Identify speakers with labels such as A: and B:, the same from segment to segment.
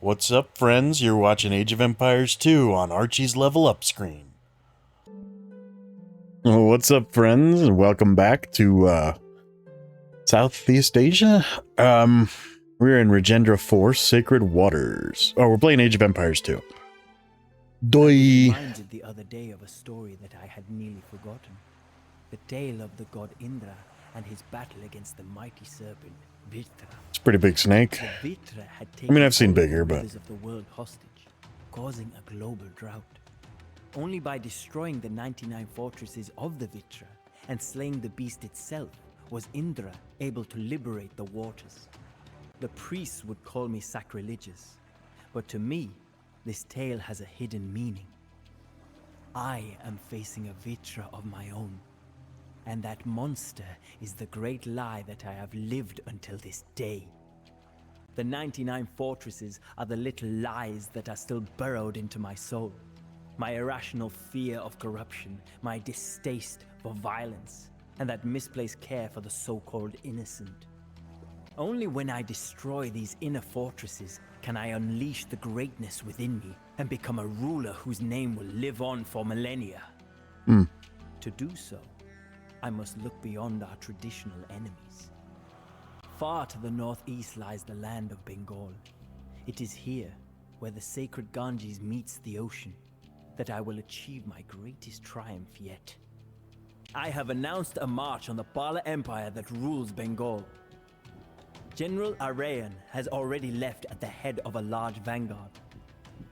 A: What's up, friends? You're watching Age of Empires 2 on Archie's Level Up screen. What's up, friends? And welcome back to Southeast Asia. We're in Rajendra 4, Sacred Waters. Oh, we're playing Age of Empires 2. Doi.
B: I was reminded the other day of a story that I had nearly forgotten. The tale of the god Indra and his battle against the mighty serpent Vritra.
A: It's a pretty big snake.
B: Vritra had taken
A: I've seen
B: all the
A: bigger, but...
B: rulers of the world hostage, causing a global drought. Only by destroying the 99 fortresses of the Vritra and slaying the beast itself was Indra able to liberate the waters. The priests would call me sacrilegious, but to me, this tale has a hidden meaning. I am facing a Vritra of my own, and that monster is the great lie that I have lived until this day. The 99 fortresses are the little lies that are still burrowed into my soul. My irrational fear of corruption, my distaste for violence, and that misplaced care for the so-called innocent. Only when I destroy these inner fortresses can I unleash the greatness within me and become a ruler whose name will live on for millennia. To do so, I must look beyond our traditional enemies. Far to the northeast lies the land of Bengal. It is here, where the sacred Ganges meets the ocean, that I will achieve my greatest triumph yet. I have announced a march on the Pala Empire that rules Bengal. General Arayan has already left at the head of a large vanguard.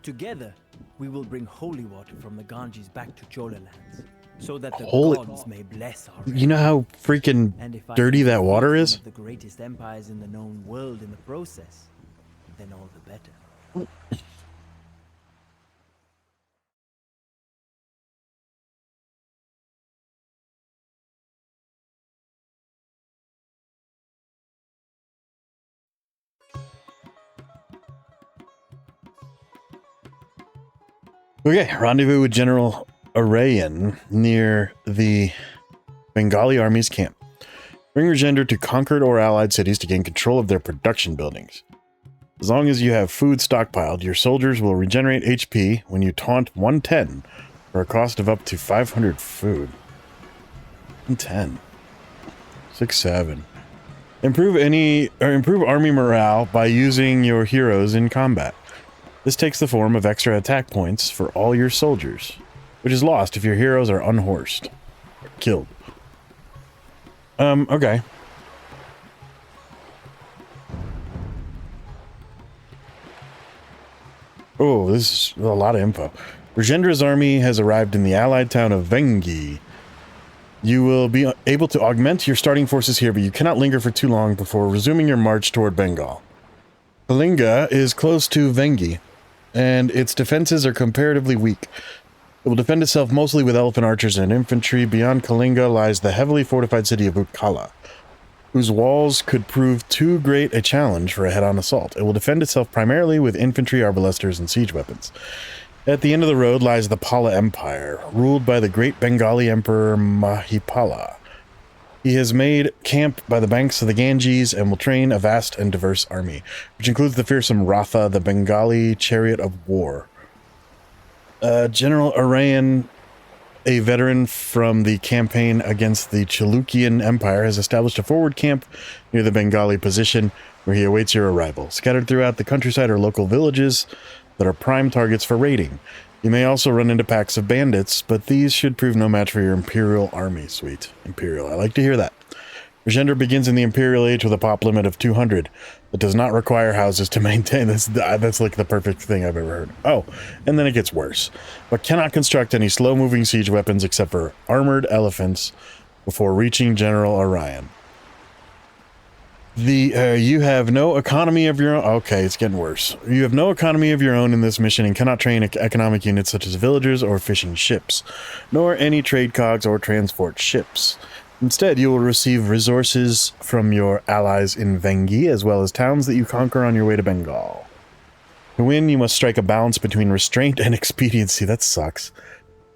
B: Together, we will bring holy water from the Ganges back to Chola lands, so that the gods may bless our
A: You know how freaking dirty that water is?
B: The greatest empires in the known world in the process, then all the better.
A: Okay, rendezvous with General Arayan near the Bengali army's camp. Bring Rajendra to conquered or allied cities to gain control of their production buildings. As long as you have food stockpiled, your soldiers will regenerate HP when you taunt 110 for a cost of up to 500 food. 110. 6-7. Improve army morale by using your heroes in combat. This takes the form of extra attack points for all your soldiers, which is lost if your heroes are unhorsed or killed. Okay. Oh, this is a lot of info. Rajendra's army has arrived in the allied town of Vengi. You will be able to augment your starting forces here, but you cannot linger for too long before resuming your march toward Bengal. Kalinga is close to Vengi, and its defenses are comparatively weak. It will defend itself mostly with elephant archers and infantry. Beyond Kalinga lies the heavily fortified city of Utkala, whose walls could prove too great a challenge for a head-on assault. It will defend itself primarily with infantry, arbalesters, and siege weapons. At the end of the road lies the Pala Empire, ruled by the great Bengali Emperor Mahipala. He has made camp by the banks of the Ganges and will train a vast and diverse army, which includes the fearsome Ratha, the Bengali chariot of war. General Arayan, a veteran from the campaign against the Chalukyan Empire, has established a forward camp near the Bengali position where he awaits your arrival. Scattered throughout the countryside are local villages that are prime targets for raiding. You may also run into packs of bandits, but these should prove no match for your Imperial army. Sweet. Imperial. I like to hear that. Rajendra begins in the Imperial Age with a pop limit of 200. It does not require houses to maintain. That's like the perfect thing I've ever heard. Oh, and then it gets worse. But cannot construct any slow-moving siege weapons except for armored elephants before reaching General Arayan. You have no economy of your own. Okay, it's getting worse. You have no economy of your own in this mission and cannot train economic units such as villagers or fishing ships, nor any trade cogs or transport ships. Instead, you will receive resources from your allies in Vengi, as well as towns that you conquer on your way to Bengal. To win, you must strike a balance between restraint and expediency. That sucks.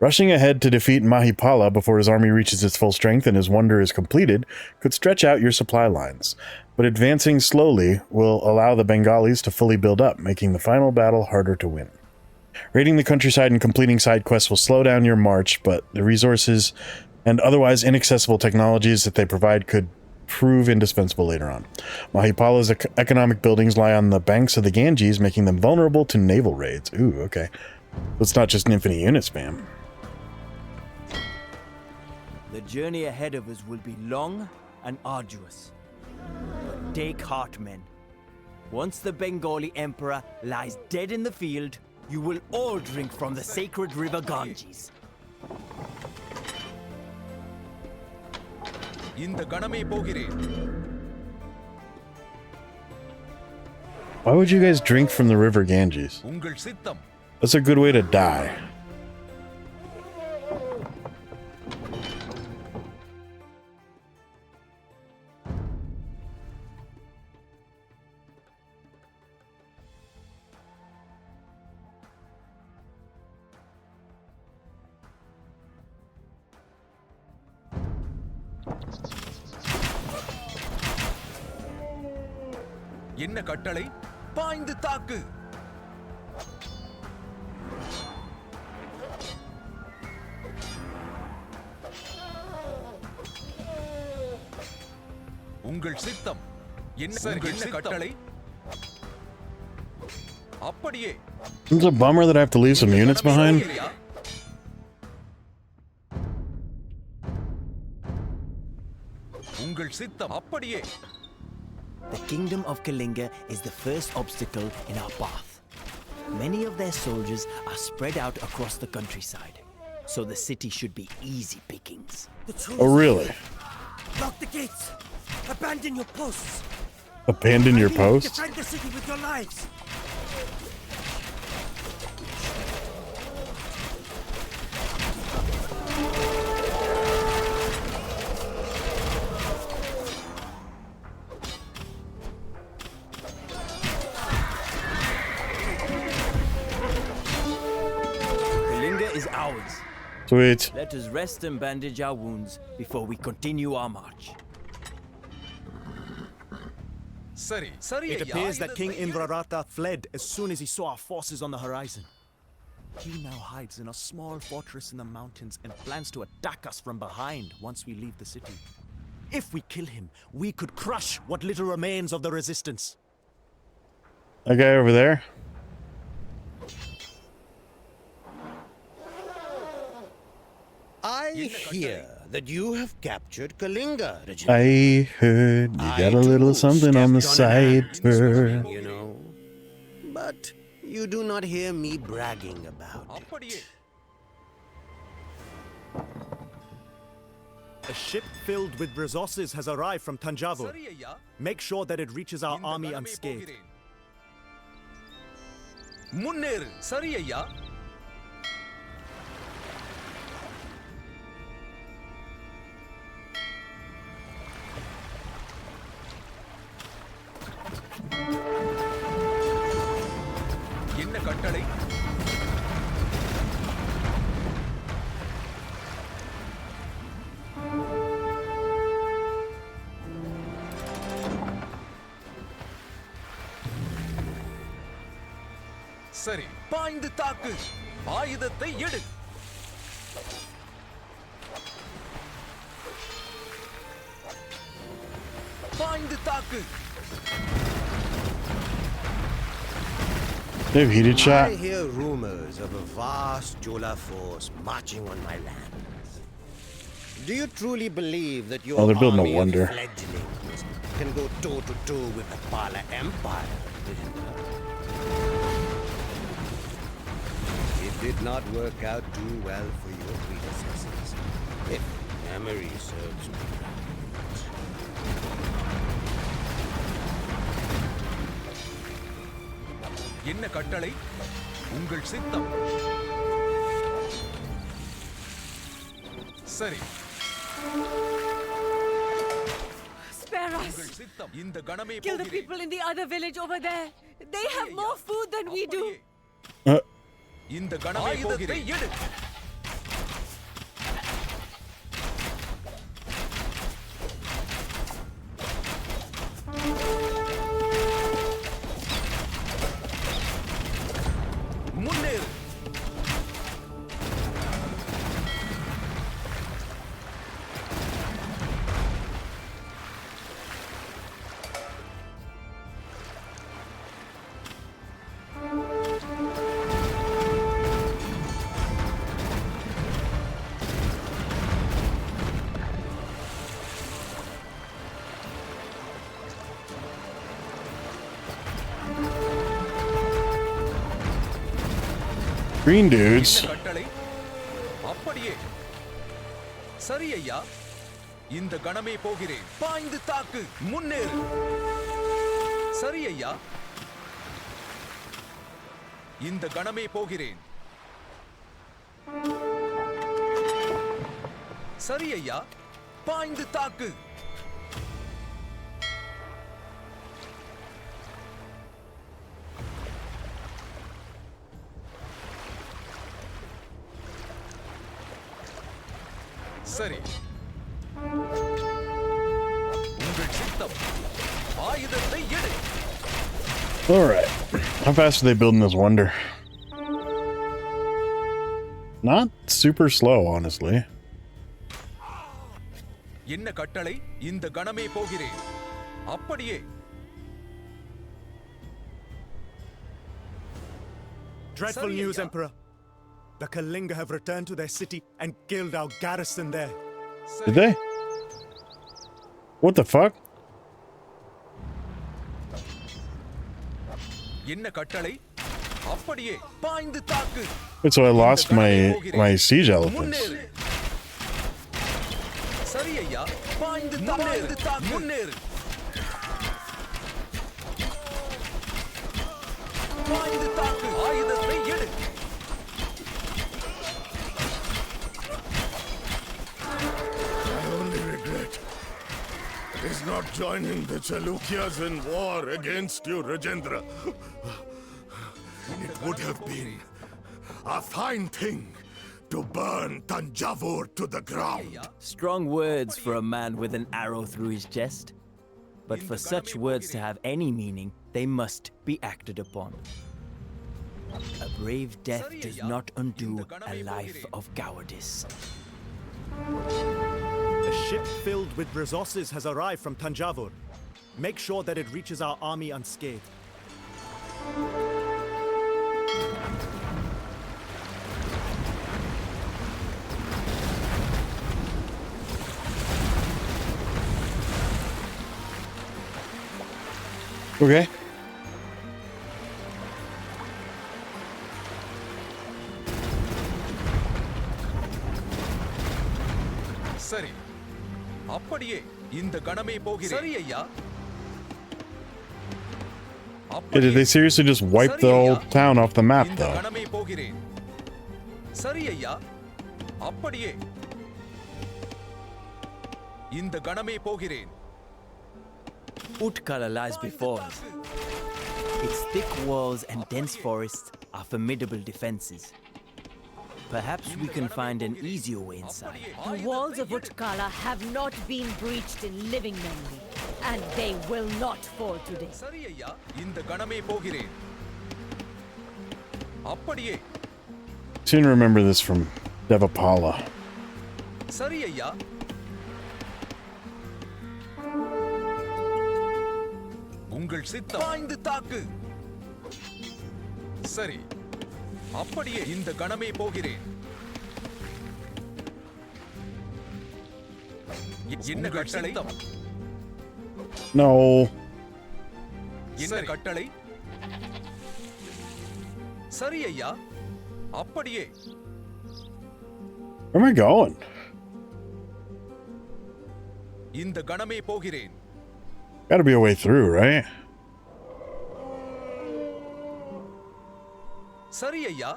A: Rushing ahead to defeat Mahipala before his army reaches its full strength and his wonder is completed could stretch out your supply lines. but advancing slowly will allow the Bengalis to fully build up, making the final battle harder to win. Raiding the countryside and completing side quests will slow down your march, but the resources and otherwise inaccessible technologies that they provide could prove indispensable later on. Mahipala's economic buildings lie on the banks of the Ganges, making them vulnerable to naval raids. Ooh, okay. It's not just an infinite unit spam.
B: The journey ahead of us will be long and arduous. But take heart, men. Once the Bengali emperor lies dead in the field, you will all drink from the sacred river Ganges.
A: Why would you guys drink from the river Ganges? That's a good way to die.
C: என்ன கட்டளை பாய்ந்து தாக்கு உங்கள் சித்தம் என்ன கட்டளை அப்படியே
A: It's a bummer that I have to leave some units behind.
C: உங்கள் சித்தம் அப்படியே
B: The kingdom of Kalinga is the first obstacle in our path. Many of their soldiers are spread out across the countryside, so the city should be easy pickings.
A: Oh, really?
B: Lock the gates! Abandon your posts!
A: Abandon your post?
B: Defend the city with your lives!
A: Sweet.
B: Let us rest and bandage our wounds before we continue our march.
D: It appears that King Indrarata fled as soon as he saw our forces on the horizon. He now hides in a small fortress in the mountains and plans to attack us from behind once we leave the city. If we kill him, we could crush what little remains of the resistance.
A: That guy over there?
E: I hear that you have captured Kalinga, Rajendra.
A: I heard you got a little something on the side,
E: you know. But you do not hear me bragging about it.
D: A ship filled with resources has arrived from Tanjavur. Make sure that it reaches our army unscathed.
C: முன்னேறு சரி ஐயா என்ன கட்டளை சரி பாய்ந்து தாக்கு ஆயுதத்தை எடு பாய்ந்து தாக்கு
A: They've heated shot.
E: I hear rumors of a vast Jola force marching on my lands. Do you truly believe that your
A: they're building a
E: army
A: wonder.
E: of fledglings can go toe-to-toe with the Pala Empire, Rajendra? It did not work out too well for your predecessors, if memory serves me right.
C: என்ன கட்டளை உங்கள் சித்தம் சரி
F: Spare us!
C: உங்கள் சித்தம் இந்த கணமே
F: Kill the people in the other village over there. They have more food than we do.
C: இந்த கணமே ஆயுதத்தை எடு
A: Green dudes.
C: என்ன கட்டளை அப்படியே சரி ஐயா இந்த கணமே போகிறேன் பாய்ந்து தாக்கு முன்னேறு சரி ஐயா இந்த கணமே போகிறேன் சரி ஐயா பாய்ந்து தாக்கு சரி உங்கள் சித்தம் ஆயுதத்தை எடு
A: Alright. How fast are they building this wonder? Not super slow, honestly.
C: என்ன கட்டளை இந்த கணமே போகிறேன் அப்படியே
D: Dreadful
C: Sorry,
D: news,
C: Ayya.
D: Emperor. The Kalinga have returned to their city and killed our garrison there.
A: Did they? What the fuck?
C: என்ன கட்டளை அப்படியே பாய்ந்து தாக்கு
A: Wait, so I lost my siege elephants.
C: முன்னேறு சரி ஐயா பாய்ந்து தாக்கு முன்னேறு பாய்ந்து தாக்கு ஆயுதத்தை எடு
G: My only regret is not joining the Chalukyas in war against you, Rajendra. It would have been a fine thing to burn Tanjavur to the ground.
B: Strong words for a man with an arrow through his chest. But for such words to have any meaning, they must be acted upon. A brave death does not undo a life of cowardice.
D: A ship filled with resources has arrived from Tanjavur. Make sure that it reaches our army unscathed.
A: Okay.
C: சரி அப்படியே இந்த கணமே போகிறேன் சரி ஐயா
A: Yeah, did they seriously just wipe the whole town off the map,
C: இந்த
A: though?
C: கணமே போகிறேன் சரி ஐயா அப்படியே இந்த கணமே போகிறேன்
B: Utkala lies before us. Its thick walls and dense forests are formidable defenses. Perhaps we can find an easier way inside.
F: The walls of Utkala have not been breached in living memory, and they will not fall today.
C: சரி ஐயா இந்த கணமே போகிறேன் அப்படியே
A: Soon remember this from Devapala.
C: சரி ஐயா உங்கள் சித்தம் பாய்ந்து தாக்கு சரி அப்படியே இந்த கணமே போகிறேன் என்ன கட்டளை
A: No.
C: என்ன கட்டளை சரி ஐயா அப்படியே
A: Where am I going?
C: இந்த கணமே போகிறேன்
A: Gotta be a way through, right?
C: சரி ஐயா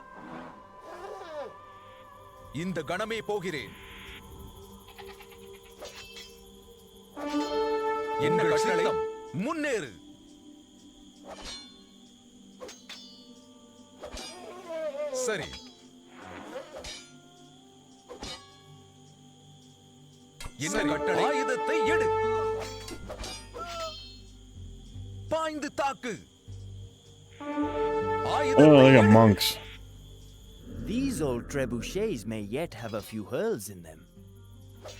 C: இந்த கணமே போகிறேன் என்ன கட்டளை முன்னேறு சரி என்ன கட்டளை ஆயுதத்தை எடு பாய்ந்து தாக்கு
A: Oh, look at monks.
B: These old trebuchets may yet have a few holes in them.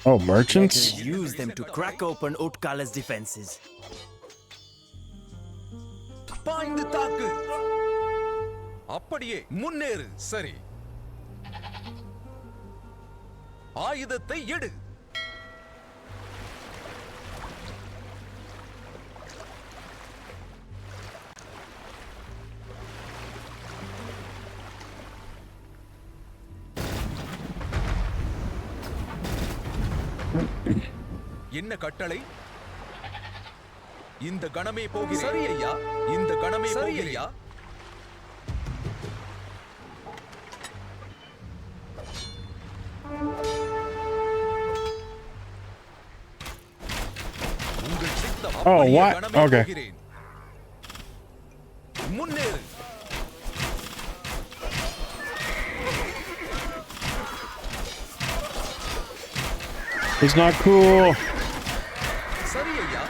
A: Oh, merchants?
B: Let's use them to crack open Utkala's defenses.
C: பாய்ந்து தாக்கு அப்படியே முன்னேறு சரி ஆயுதத்தை எடு என்ன கட்டளை? இந்த கணமே போகிறேன். சரி ஐயா. இந்த கணமே போகிறேன். உங்கள் சித்தம் அப்படியே கணமே போகிறேன். முன்னேறு.
A: It's not cool.
C: சரி ஐயா.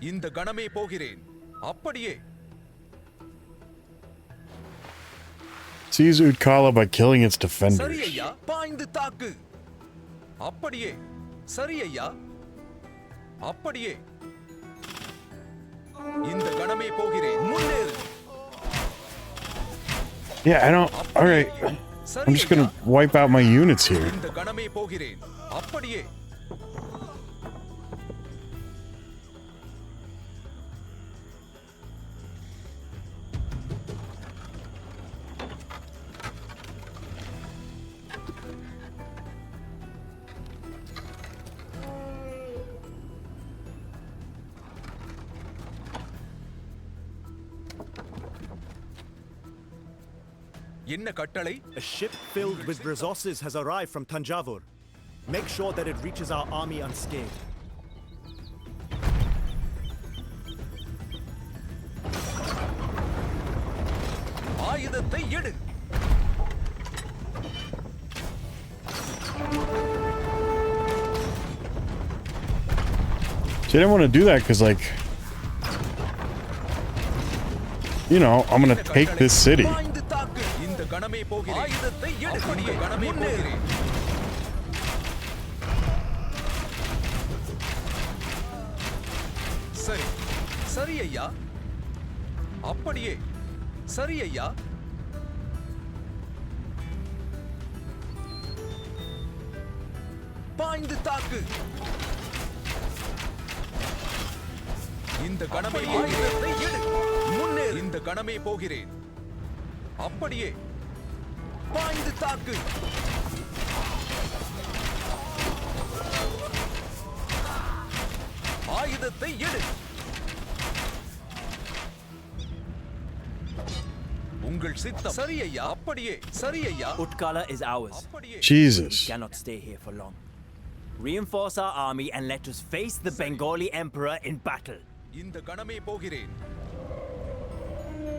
C: இந்த கணமே போகிறேன். அப்படியே.
A: Seize Utkala by killing its defenders.
C: சரி ஐயா. பாய்ந்து தாக்கு. அப்படியே. சரி ஐயா. அப்படியே. இந்த கணமே போகிறேன். முன்னேறு.
A: Yeah, I don't. All right, I'm just gonna wipe out my units here.
C: இந்த கணமே போகிறேன். அப்படியே. என்ன கட்டளை?
D: A ship filled with resources has arrived from Tanjavur. Make sure that it reaches our army unscathed.
C: ஆயுதத்தை எடு.
A: See, I didn't want to do that because, like, you know, I'm gonna take this city.
C: பாய்ந்து தாக்கு. இந்த கணமே போகிறேன். ஆயுதத்தை எடு. அப்படியே கணமே போகிறேன். சரி. சரி ஐயா. அப்படியே. சரி ஐயா. பாய்ந்து தாக்கு. இந்த கணமே ஆயுதத்தை எடு. முன்னேறு. இந்த கணமே போகிறேன். அப்படியே. பாய்ந்து தாக்கு. ஆயுதத்தை எடு. உங்கள் சித்தம். சரி ஐயா. அப்படியே. சரி ஐயா.
B: Utkala is ours.
C: அப்படியே.
A: Jesus.
B: We cannot stay here for long. Reinforce our army and let us face the Bengali emperor in battle.
C: இந்த கணமே போகிறேன்.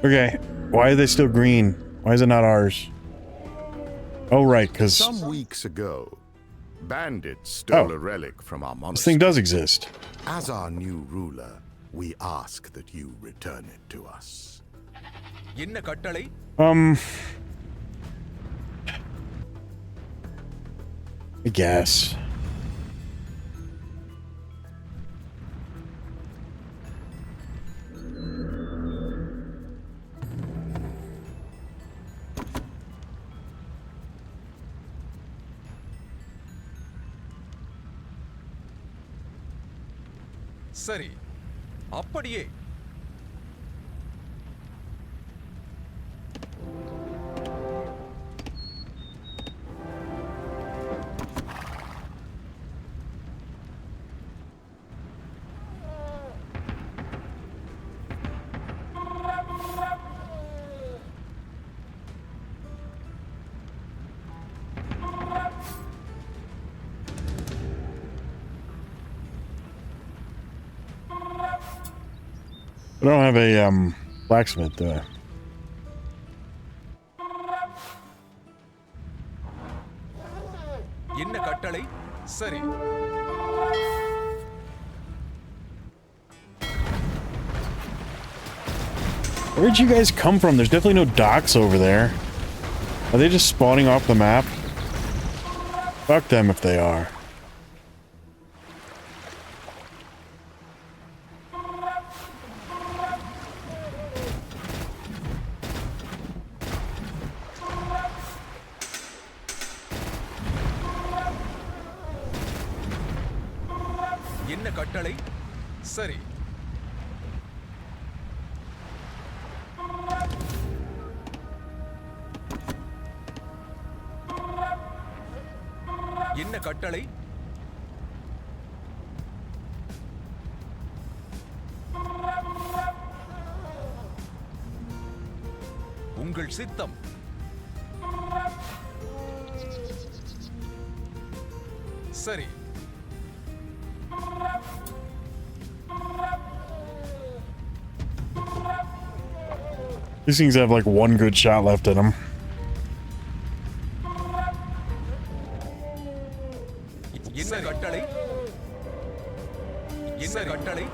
A: Okay, why are they still green? Why is it not ours? Oh, right, because
G: Some weeks ago, bandits stole a relic from our
A: this
G: monastery.
A: thing does exist.
G: As our new ruler, we ask that you return it to us.
C: என்ன கட்டளை?
A: I guess.
C: சரி. அப்படியே.
A: I don't have a blacksmith, do I?
C: என்ன கட்டளை? சரி.
A: Where'd you guys come from? There's definitely no docks over there. Are they just spawning off the map? Fuck them if they are.
C: என்ன கட்டளை? சரி. என்ன கட்டளை? உங்கள் சித்தம். சரி.
A: These things have like one good shot left in them.
C: என்ன கட்டளை? என்ன கட்டளை?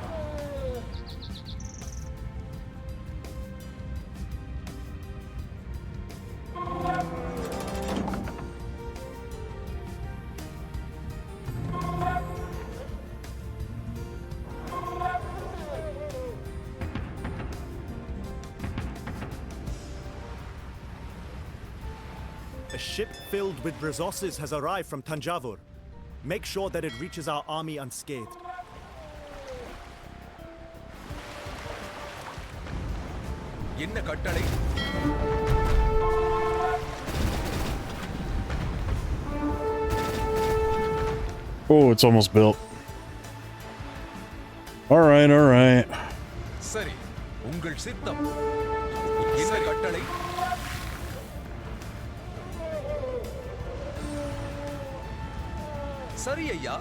D: A ship filled with resources has arrived from Tanjavur. Make sure that it reaches our army unscathed.
C: என்ன கட்டளை?
A: Oh, it's almost built. All right.
C: சரி. உங்கள் சித்தம். என்ன கட்டளை? சரி ஐயா.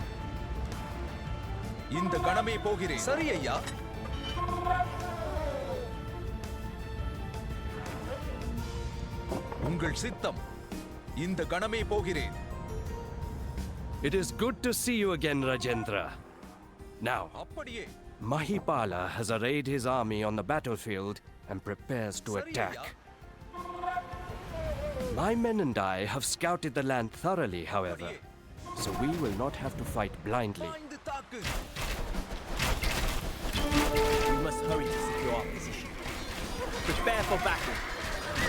C: இந்த கணமே போகிறேன். சரி ஐயா. உங்கள் சித்தம். இந்த கணமே போகிறேன்.
H: It is good to see you again, Rajendra. Now,
C: அப்படியே.
H: Mahipala has arrayed his army on the battlefield and prepares to attack. My men and I have scouted the land thoroughly, however, so we will not have to fight blindly.
C: பாய்ந்து தாக்கு.
B: We must hurry to secure our position. Prepare for battle.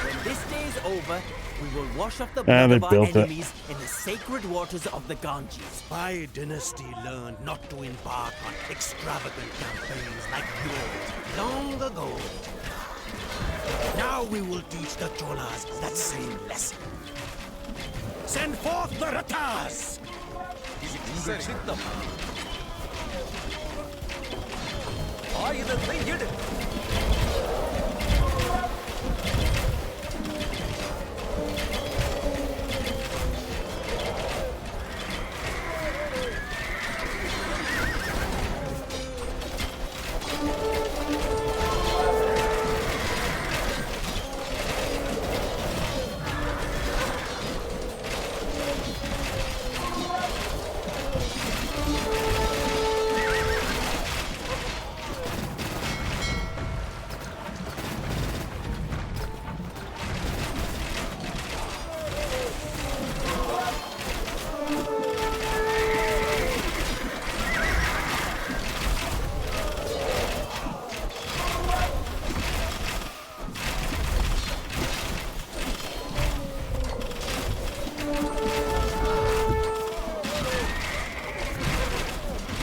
B: When this day is over, we will wash off the blood
A: they
B: of our
A: built it.
B: enemies in the sacred waters of the Ganges.
E: My dynasty learned not to embark on extravagant campaigns like yours long ago. Now we will teach the Cholas that same lesson. Send forth the Ratas!
C: உங்கள் சித்தம். ஆயுதத்தை எடு.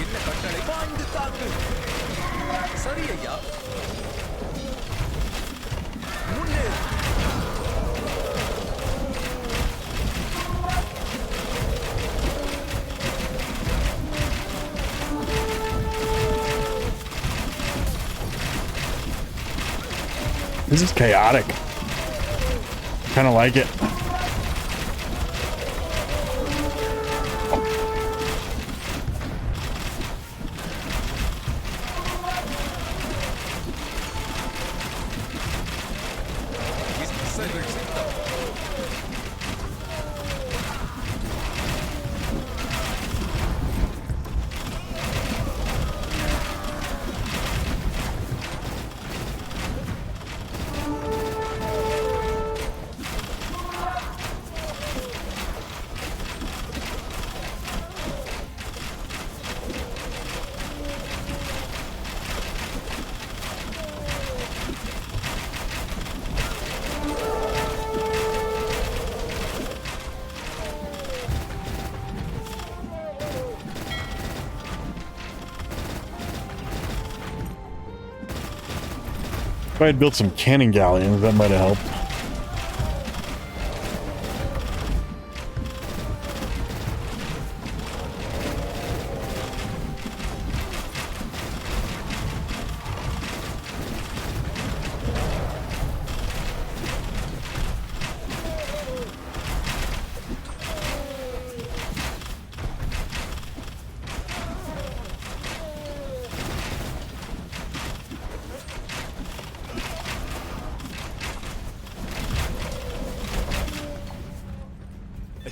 C: என்ன கட்டளை? பாய்ந்து தாக்கு. சரி ஐயா. முன்னேறு.
A: This is chaotic. Kind of like it.
C: சரி சித்தம்.
A: If I had built some cannon galleons, that might have helped.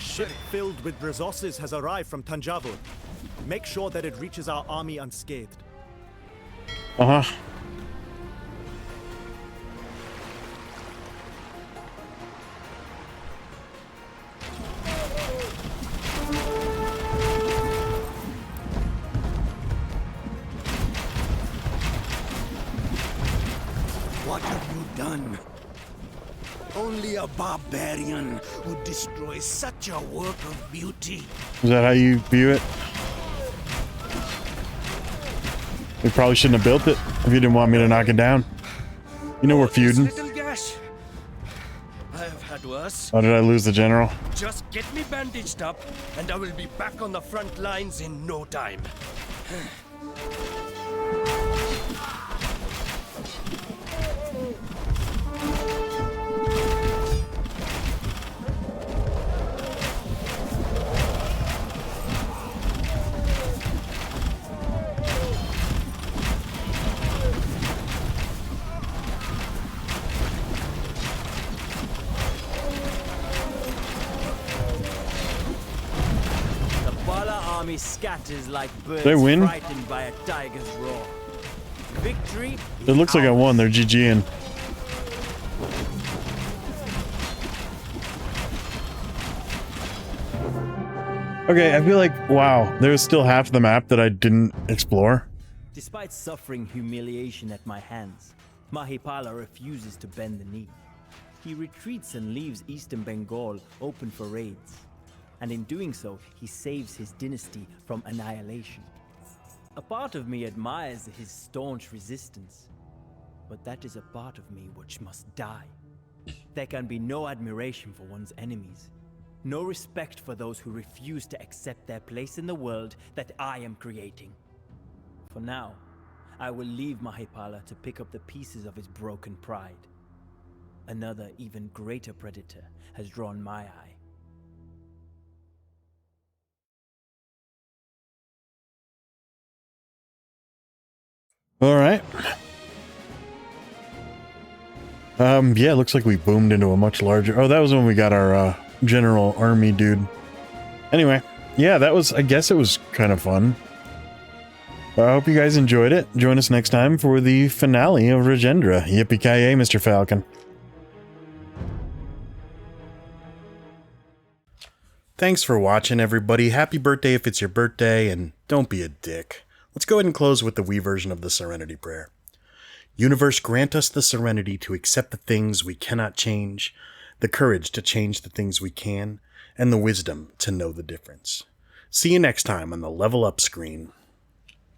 D: ship filled with resources has arrived from Tanjavur. Make sure that it reaches our army unscathed.
A: Uh-huh.
I: What have you done? Only a barbarian would destroy such a work of beauty.
A: Is that how you view it? We probably shouldn't have built it if you didn't want me to knock it down. You know we're feuding.
H: Little gash. I have had worse.
A: How did I lose the general?
H: Just get me bandaged up, and I will be back on the front lines in no time.
B: Army scatters like birds
A: They win?
B: frightened by a tiger's roar. Victory.
A: It looks like I won. They're GGing. Okay, I feel like, wow, there's still half the map that I didn't explore.
B: Despite suffering humiliation at my hands, Mahipala refuses to bend the knee. He retreats and leaves eastern Bengal open for raids. And in doing so, he saves his dynasty from annihilation. A part of me admires his staunch resistance, but that is a part of me which must die. There can be no admiration for one's enemies, no respect for those who refuse to accept their place in the world that I am creating. For now, I will leave Mahipala to pick up the pieces of his broken pride. Another, even greater predator has drawn my eye.
A: All right. Yeah, it looks like we boomed into a much larger... Oh, that was when we got our general army dude. Anyway, yeah, that was... I guess it was kind of fun. I hope you guys enjoyed it. Join us next time for the finale of Rajendra. Yippee-ki-yay, Mr. Falcon. Thanks for watching, everybody. Happy birthday if it's your birthday, and don't be a dick. Let's go ahead and close with the Wii version of the Serenity Prayer. Universe, grant us the serenity to accept the things we cannot change, the courage to change the things we can, and the wisdom to know the difference. See you next time on the Level Up screen.